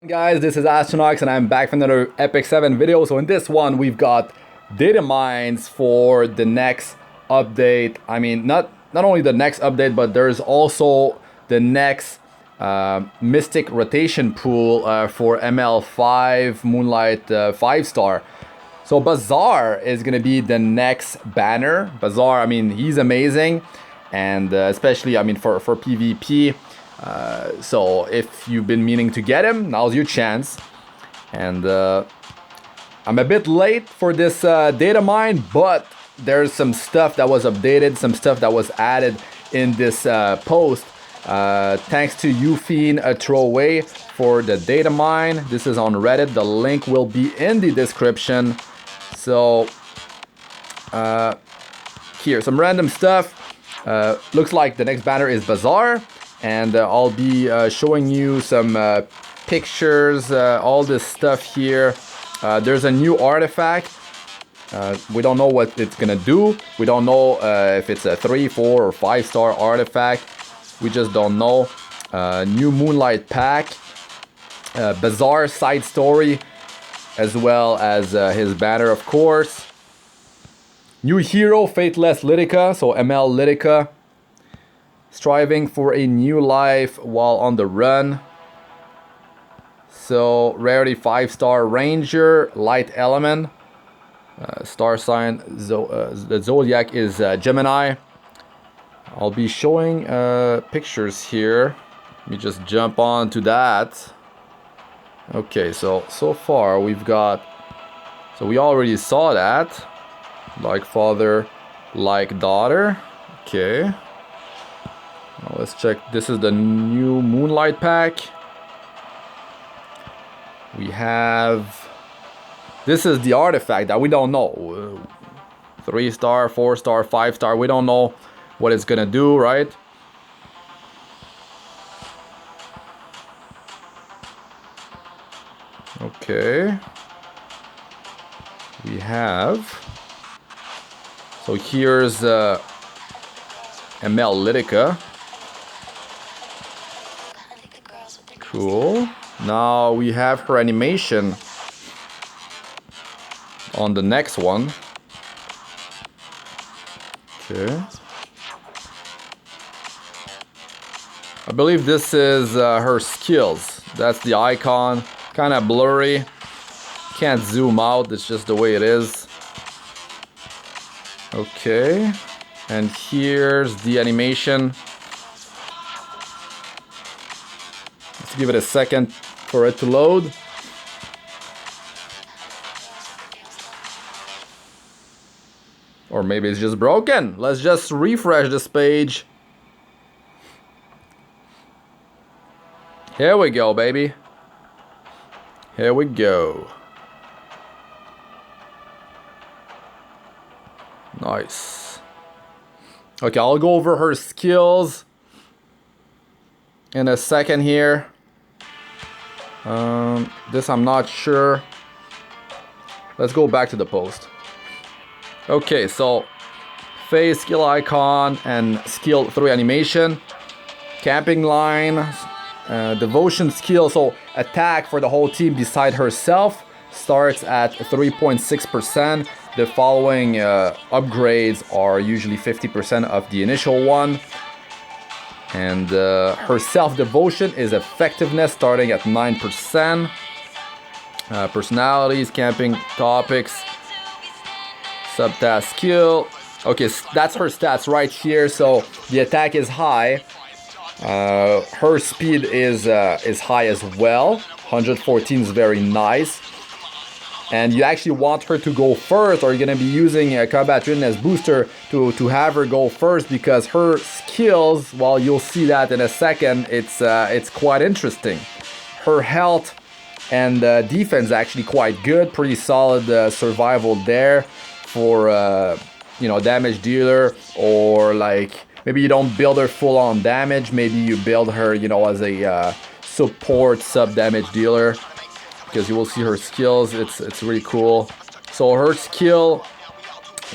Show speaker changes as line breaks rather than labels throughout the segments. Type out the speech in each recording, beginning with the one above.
Guys, this is Astranox and I'm back for another Epic 7 video. So in this one we've got data mines for the next update. I mean not only the next update, but there's also the next Mystic rotation pool for ML5 Moonlight 5-star. So Basar is gonna be the next banner. Basar, I mean, he's amazing, and especially, I mean, for PvP. So if you've been meaning to get him, now's your chance. And I'm a bit late for this data mine, but there's some stuff that was updated, some stuff that was added in this post. Thanks to YufineThrowaway for the data mine. This is on Reddit. The link will be in the description. So here, some random stuff. Looks like the next banner is Basar. And I'll be showing you some pictures, all this stuff here. There's a new artifact. We don't know what it's gonna do. We don't know if it's a 3, 4, or 5-star artifact. We just don't know. New Moonlight pack. Basar Sidestory, as well as his banner, of course. New hero, Faithless Lidica, so ML Lidica. Striving for a new life while on the run. So rarity 5-star ranger, light element. Star sign, the zodiac is Gemini. I'll be showing pictures here. Let me just jump on to that. Okay, so far we've got, so we already saw that, like father, like daughter. Okay. Now let's check. This is the new Moonlight pack. We have, this is the artifact that we don't know. 3-star, 4-star, 5-star. We don't know what it's gonna do, right? Okay. We have, so here's ML Lidica. Cool. Now we have her animation on the next one. Okay. I believe this is her skills. That's the icon. Kind of blurry. Can't zoom out. It's just the way it is. Okay. And here's the animation. Let's give it a second for it to load. Or maybe it's just broken. Let's just refresh this page. Here we go, baby. Here we go. Nice. Okay, I'll go over her skills in a second here. This I'm not sure. Let's go back to the post. Okay, so phase, skill icon, and skill 3 animation. Camping line, devotion skill, so attack for the whole team beside herself starts at 3.6%. The following upgrades are usually 50% of the initial one. And her self-devotion is effectiveness starting at 9%. Personalities, camping topics, subtask skill. Okay, that's her stats right here. So the attack is high. Her speed is high as well. 114 is very nice. And you actually want her to go first, or you're going to be using a combat readiness booster to have her go first, because her skills, well, you'll see that in a second, it's quite interesting. Her health and defense actually quite good, pretty solid survival there for you know, damage dealer, or like maybe you don't build her full on damage, maybe you build her, you know, as a support sub damage dealer. Because you will see her skills, it's really cool. So her skill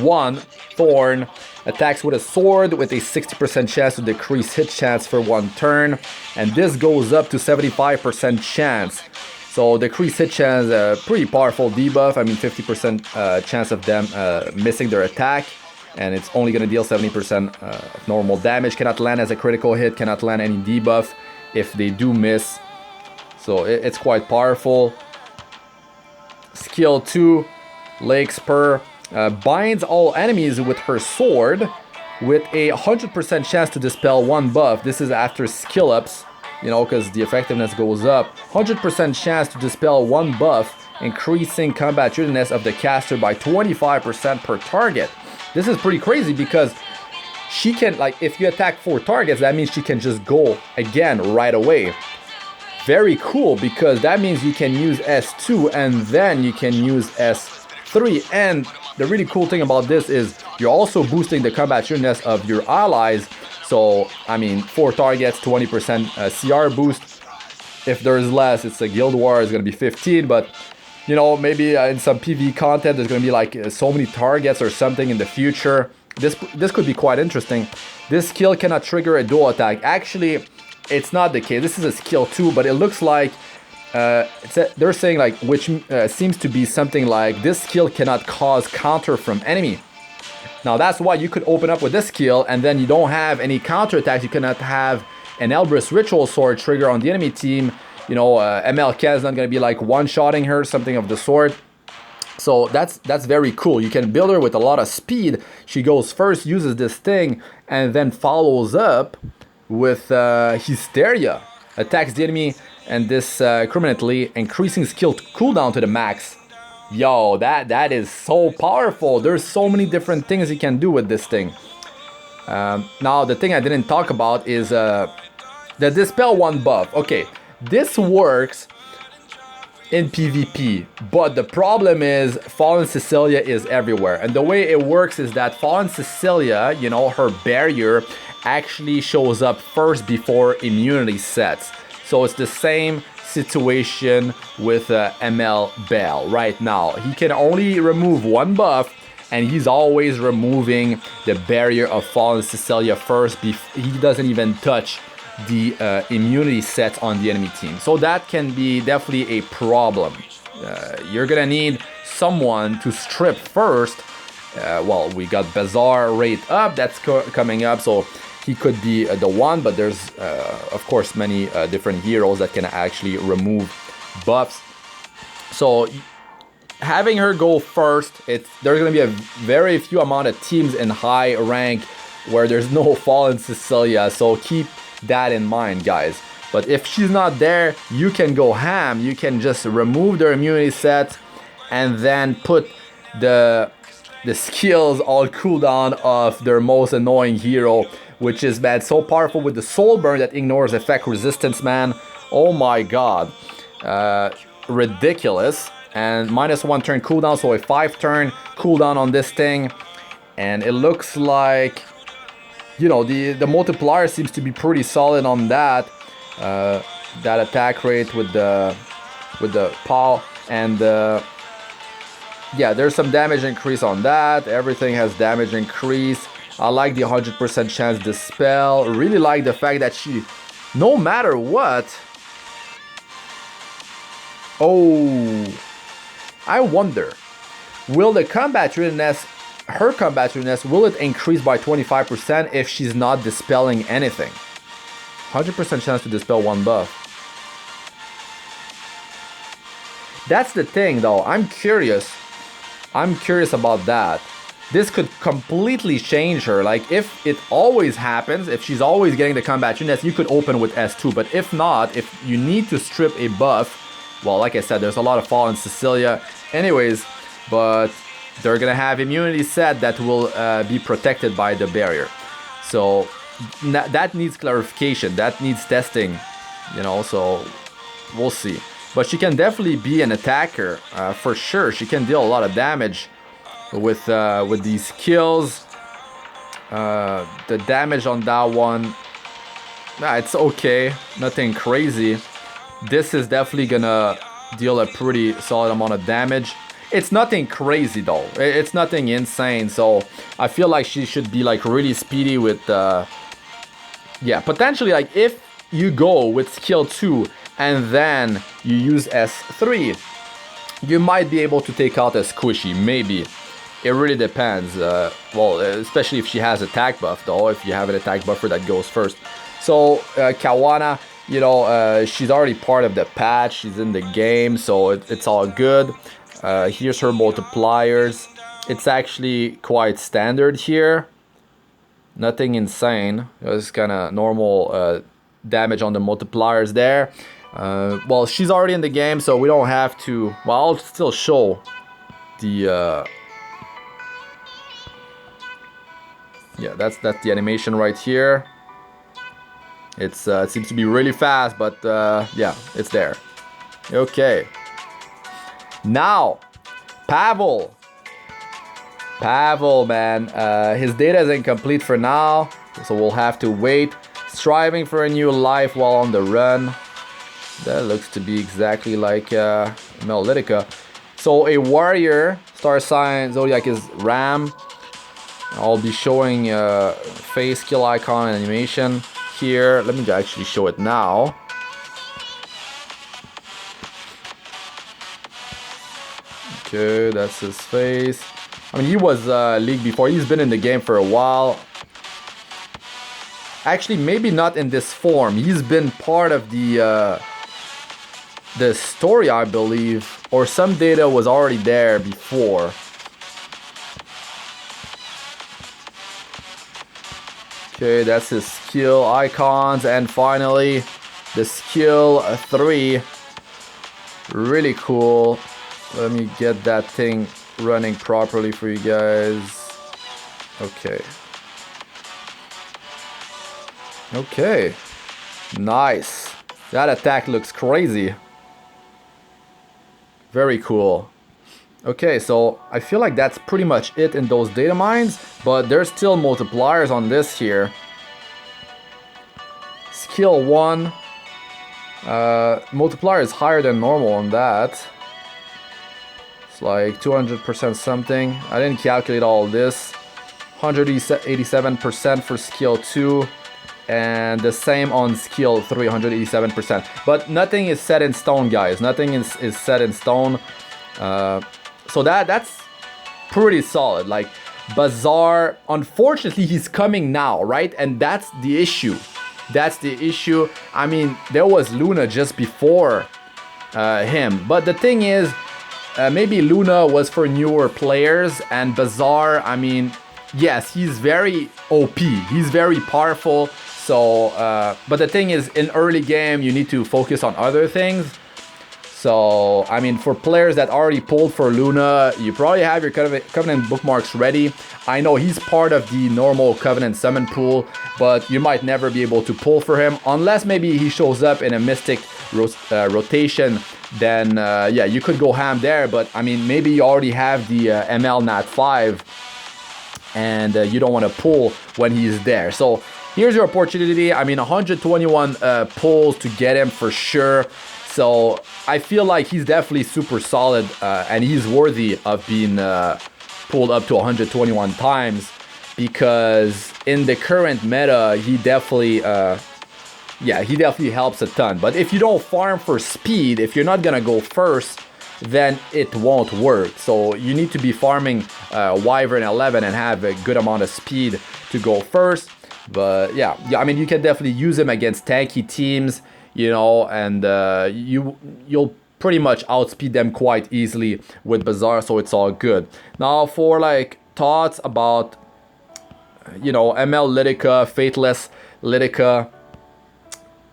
1, Thorn, attacks with a sword with a 60% chance to decrease hit chance for 1 turn, and this goes up to 75% chance. So decrease hit chance, pretty powerful debuff. I mean 50% chance of them missing their attack, and it's only going to deal 70% of normal damage. Cannot land as a critical hit, cannot land any debuff if they do miss. So it's quite powerful. Skill 2, Lake Spur, binds all enemies with her sword with a 100% chance to dispel 1 buff. This is after skill ups, you know, because the effectiveness goes up. 100% chance to dispel 1 buff, increasing combat readiness of the caster by 25% per target. This is pretty crazy because she can, like, if you attack 4 targets, that means she can just go again right away. Very cool, because that means you can use S2 and then you can use S3. And the really cool thing about this is you're also boosting the combat readiness of your allies. So, I mean, 4 targets, 20% CR boost. If there's less, it's a Guild War, it's going to be 15. But, you know, maybe in some PvE content, there's going to be like so many targets or something in the future. This could be quite interesting. This skill cannot trigger a dual attack. Actually, it's not the case. This is a skill 2, but it looks like they're saying, like, which seems to be something like this skill cannot cause counter from enemy. Now that's why you could open up with this skill and then you don't have any counter attacks. You cannot have an Elbrus Ritual Sword trigger on the enemy team. You know, MLK is not going to be like one-shotting her, something of the sort. So that's very cool. You can build her with a lot of speed. She goes first, uses this thing, and then follows up with Hysteria. Attacks the enemy, and this permanently increasing skill cooldown to the max. Yo, that is so powerful. There's so many different things you can do with this thing. Now, the thing I didn't talk about is the Dispel 1 buff. Okay, this works in PvP, but the problem is Fallen Cecilia is everywhere. And the way it works is that Fallen Cecilia, you know, her barrier actually shows up first before immunity sets. So it's the same situation with ML Bell right now. He can only remove 1 buff, and he's always removing the barrier of Fallen Cecilia first. He doesn't even touch the immunity set on the enemy team. So that can be definitely a problem. You're gonna need someone to strip first. Well, we got Basar rate up, that's coming up, so he could be the one, but there's of course many different heroes that can actually remove buffs. So having her go first, there's gonna be a very few amount of teams in high rank where there's no Fallen Cecilia, so keep that in mind, guys. But if she's not there, you can go ham. You can just remove their immunity set and then put the skills all cooldown of their most annoying hero, which is, man, so powerful with the soul burn that ignores effect resistance, man. Oh my god, ridiculous. And -1 turn cooldown, so a 5 turn cooldown on this thing. And it looks like, you know, the multiplier seems to be pretty solid on that. That attack rate with the POW, and yeah, there's some damage increase on that. Everything has damage increase. I like the 100% chance dispel. Really like the fact that she, no matter what. Oh, I wonder, will the combat readiness, her combat readiness, will it increase by 25% if she's not dispelling anything? 100% chance to dispel 1 buff. That's the thing, though. I'm curious about that. This could completely change her. Like, if it always happens, if she's always getting the combat readiness, you could open with S2. But if not, if you need to strip a buff, well, like I said, there's a lot of Fallen Cecilia anyways, but they're gonna have immunity set that will be protected by the barrier. So that needs clarification, that needs testing, you know, so we'll see. But she can definitely be an attacker, for sure. She can deal a lot of damage with these kills. The damage on that one, it's okay, nothing crazy. This is definitely gonna deal a pretty solid amount of damage. It's nothing crazy though. It's nothing insane. So I feel like she should be like really speedy with yeah, potentially like if you go with skill 2 and then you use S3, you might be able to take out a squishy, maybe. It really depends. Well, especially if she has attack buff though, if you have an attack buffer that goes first. So Kawana, you know, she's already part of the patch, she's in the game, so it's all good. Here's her multipliers. It's actually quite standard here. Nothing insane. It's kind of normal damage on the multipliers there. Well, she's already in the game, so we don't have to... Well, I'll still show the... Yeah, that's the animation right here. It seems to be really fast, but yeah, it's there. Okay. Now, Pavel. Pavel, man. His data is incomplete for now, so we'll have to wait. Striving for a new life while on the run. That looks to be exactly like ML Lidica. So a warrior, star sign, zodiac is Ram. I'll be showing face, skill icon, and animation here. Let me actually show it now. Okay, that's his face. I mean, he was league before. He's been in the game for a while. Actually, maybe not in this form. He's been part of the story, I believe, or some data was already there before. Okay, that's his skill icons, and finally the skill 3. Really cool. Let me get that thing running properly for you guys. Okay. Okay. Nice. That attack looks crazy. Very cool. Okay, so I feel like that's pretty much it in those data mines, but there's still multipliers on this here. Skill 1. Multiplier is higher than normal on that. It's like 200% something. I didn't calculate all of this. 187% for skill 2. And the same on skill 3, 187%. But nothing is set in stone, guys. Nothing is set in stone. So that's pretty solid. Like Basar, unfortunately, he's coming now, right? And that's the issue. That's the issue. I mean, there was Luna just before him. But the thing is, maybe Luna was for newer players, and Basar, I mean, yes, he's very OP. He's very powerful. So, but the thing is, in early game, you need to focus on other things. So, I mean, for players that already pulled for Luna, you probably have your Covenant Bookmarks ready. I know he's part of the normal Covenant summon pool, but you might never be able to pull for him unless maybe he shows up in a Mystic rotation. Then, yeah, you could go ham there. But, I mean, maybe you already have the ML Nat 5 and you don't want to pull when he's there. So, here's your opportunity. I mean, 121 pulls to get him for sure. So I feel like he's definitely super solid and he's worthy of being pulled up to 121 times, because in the current meta, he definitely, yeah, he definitely helps a ton. But if you don't farm for speed, if you're not gonna go first, then it won't work. So you need to be farming Wyvern 11 and have a good amount of speed to go first. But yeah, I mean, you can definitely use him against tanky teams, you know, and you'll pretty much outspeed them quite easily with Basar, so it's all good. Now for like thoughts about, you know, ML Lidica, Faithless Lidica.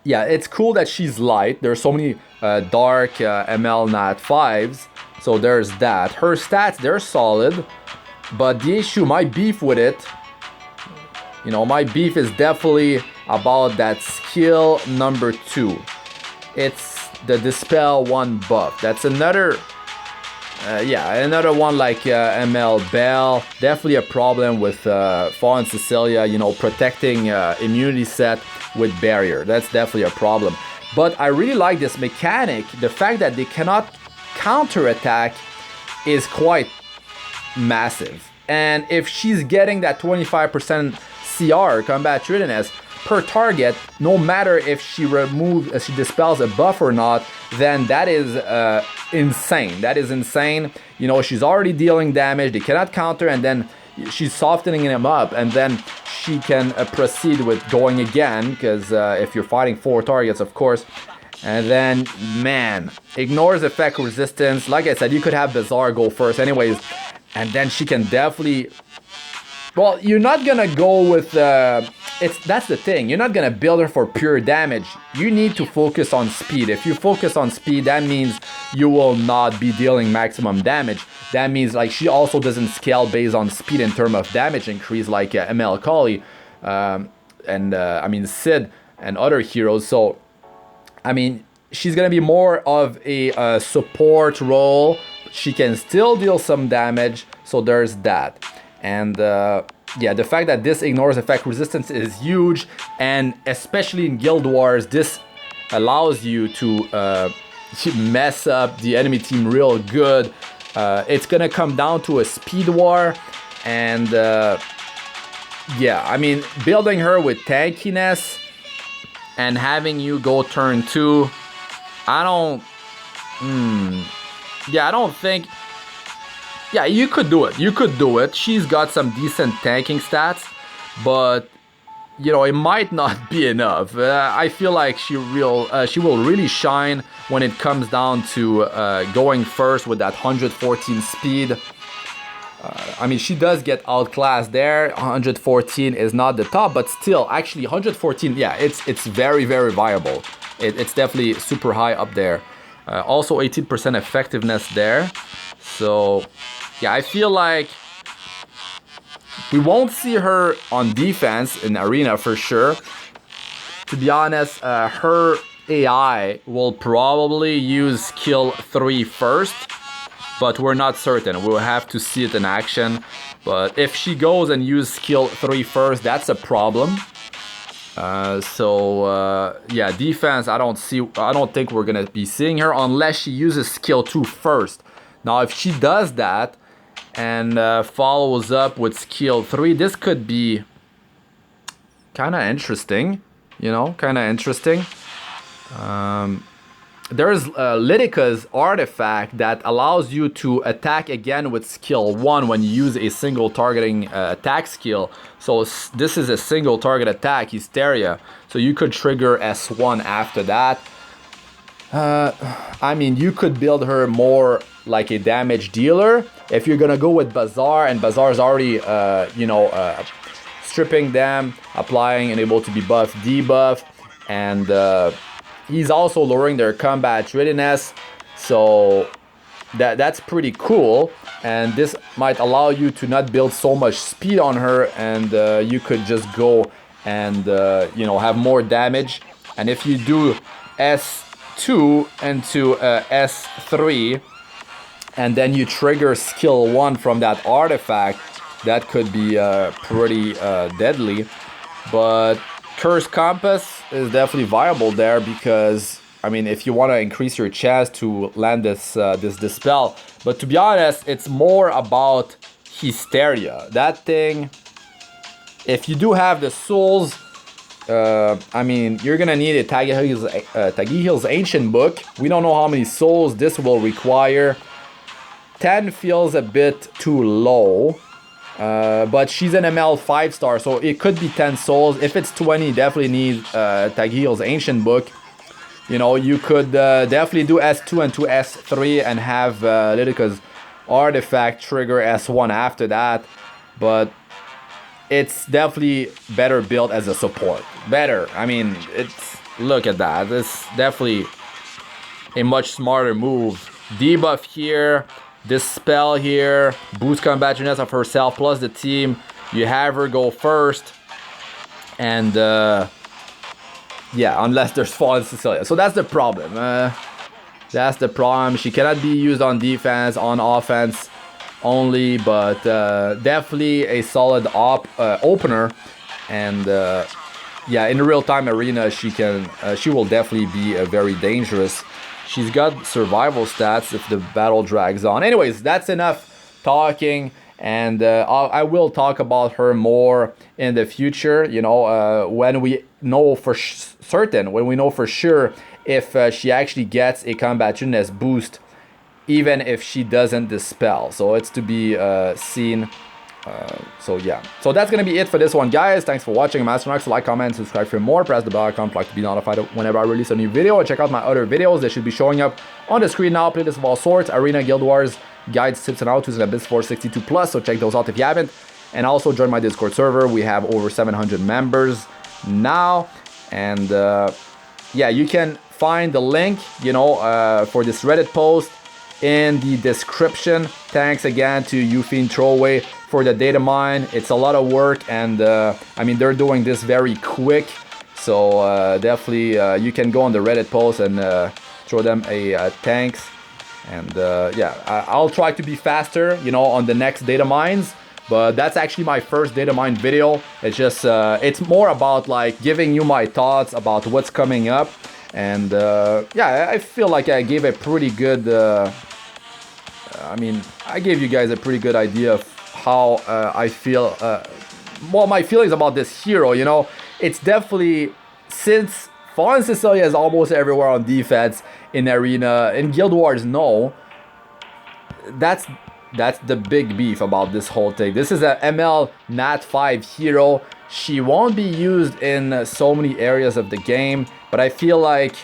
Yeah, it's cool that she's light. There's so many dark ML Nat 5s, so there's that. Her stats, they're solid, but the issue, my beef with it, you know, my beef is definitely about that skill number 2. It's the Dispel 1 buff. That's another, yeah, another one like ML Bell. Definitely a problem with Fallen Cecilia, you know, protecting immunity set with barrier. That's definitely a problem. But I really like this mechanic. The fact that they cannot counterattack is quite massive. And if she's getting that 25% CR, combat readiness, per target, no matter if she dispels a buff or not, then that is insane. That is insane. You know, she's already dealing damage, they cannot counter, and then she's softening him up, and then she can proceed with going again, because if you're fighting 4 targets, of course. And then, man, ignores effect resistance. Like I said, you could have Basar go first anyways, and then she can definitely... Well, you're not gonna go with... that's the thing, you're not gonna build her for pure damage. You need to focus on speed. If you focus on speed, that means you will not be dealing maximum damage. That means like she also doesn't scale based on speed in terms of damage increase like ML Kali and I mean Sid and other heroes. So I mean, she's gonna be more of a support role. She can still deal some damage, so there's that. And yeah, the fact that this ignores effect resistance is huge, and especially in Guild Wars, this allows you to mess up the enemy team real good. It's gonna come down to a speed war, and yeah, I mean, building her with tankiness and having you go turn 2, I don't think... Yeah, you could do it. You could do it. She's got some decent tanking stats, but you know, it might not be enough. I feel like she will really shine when it comes down to going first with that 114 speed. I mean, she does get outclassed there. 114 is not the top, but still, actually 114, yeah, it's very, very viable. It's definitely super high up there. Also 18% effectiveness there. So yeah, I feel like we won't see her on defense in Arena for sure. To be honest, her AI will probably use skill 3 first, but we're not certain. We'll have to see it in action. But if she goes and uses skill 3 first, that's a problem. Yeah, defense, I don't think we're gonna be seeing her unless she uses skill 2 first. Now, if she does that and follows up with skill 3, this could be kind of interesting, you know, kind of interesting. There's Lidica's artifact that allows you to attack again with skill 1 when you use a single targeting attack skill. So this is a single target attack, Hysteria. So you could trigger S1 after that. I mean, you could build her more like a damage dealer. If you're gonna go with Basar, and Basar's already, stripping them, applying and able to be buff, debuff, and he's also lowering their combat readiness, so that's pretty cool. And this might allow you to not build so much speed on her, and you could just go and have more damage. And if you do S2 into S3 and then you trigger skill 1 from that artifact, that could be pretty deadly. But Curse Compass is definitely viable there, because I mean, if you want to increase your chance to land this dispel. But to be honest, it's more about Hysteria. That thing, if you do have the souls, I mean, you're gonna need a Tagihil's Ancient Book. We don't know how many souls this will require. 10 feels a bit too low. But she's an ML 5-star, so it could be 10 souls. If it's 20, definitely need Tagihil's Ancient Book. You know, you could definitely do S2 and to S3 and have Lidica's artifact trigger S1 after that. But it's definitely better built as a support. Better. I mean, look at that. It's definitely a much smarter move. Debuff here. This spell here, boost combat units of herself plus the team. You have her go first, and yeah, unless there's Fallen Cecilia. So that's the problem. That's the problem. She cannot be used on defense, on offense only, but definitely a solid opener. And yeah, in the real-time arena, she will definitely be very dangerous. she's got survival stats if the battle drags on. Anyways, that's enough talking, and I will talk about her more in the future, you know, when we know for certain, when we know for sure if she actually gets a combattiveness boost, even if she doesn't dispel. So it's to be seen. So yeah, so that's gonna be it for this one, guys. Thanks for watching. I'm Astranox. Like, comment, subscribe for more. Press the bell icon to be notified whenever I release a new video, and check out my other videos. They should be showing up on the screen now. Playlists of all sorts, arena, guild wars, guides, tips, and how-tos, and Abyss 462 plus. So check those out if you haven't. And also join my Discord server. We have over 700 members now, and yeah, you can find the link, you know, for this Reddit post in the description. Thanks again to YufineThrowaway for the data mine. It's a lot of work, and I mean, they're doing this very quick, so definitely you can go on the Reddit post and throw them a thanks. And yeah, I'll try to be faster, you know, on the next data mines, but that's actually my first data mine video. It's just it's more about like giving you my thoughts about what's coming up. And yeah, I feel like I gave a pretty good I mean, I gave you guys a pretty good idea of how I feel, well, my feelings about this hero, you know. It's definitely, since Fallen Cecilia is almost everywhere on defense, in arena, in Guild Wars, no. That's the big beef about this whole thing. This is a ML Nat 5 hero. She won't be used in so many areas of the game, but I feel like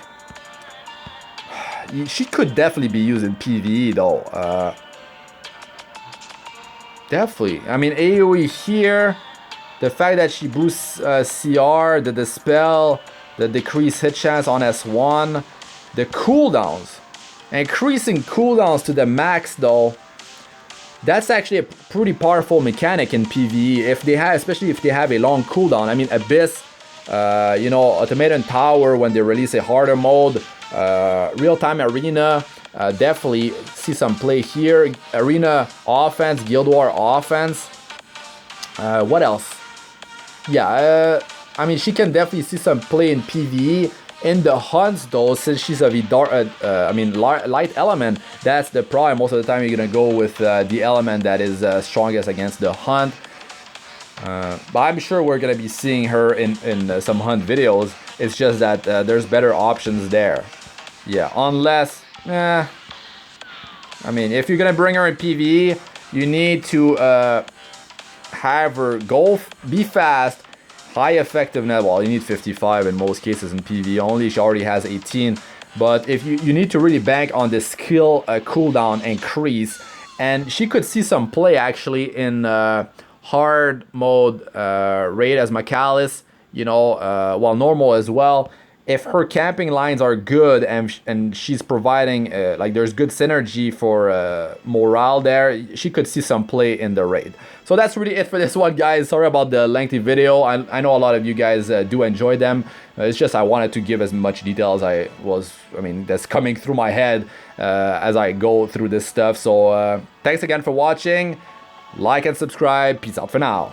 she could definitely be used in PvE though. Definitely. I mean, AoE here, the fact that she boosts CR, the Dispel, the decreased hit chance on S1, the cooldowns, increasing cooldowns to the max though. That's actually a pretty powerful mechanic in PvE, if they have, especially if they have a long cooldown. I mean, Abyss, you know, Automaton Tower when they release a harder mode, real-time arena, definitely see some play here. Arena offense, Guild War offense. What else? Yeah, I mean, she can definitely see some play in PvE. In the hunts though, since she's a I mean, light element, that's the problem. Most of the time you're gonna go with the element that is strongest against the hunt. But I'm sure we're gonna be seeing her in some hunt videos. It's just that there's better options there. Yeah, unless, I mean, if you're gonna bring her in PvE, you need to have her be fast, high effectiveness. Well, you need 55 in most cases in PvE only. She already has 18. But if you need to really bank on the skill cooldown increase, and she could see some play actually in hard mode raid as Macalis, you know, well, normal as well. If her camping lines are good and she's providing like there's good synergy for morale there, she could see some play in the raid. So that's really it for this one, guys. Sorry about the lengthy video. I know a lot of you guys do enjoy them. It's just I wanted to give as much detail as I mean, that's coming through my head as I go through this stuff. So thanks again for watching. Like and subscribe. Peace out for now.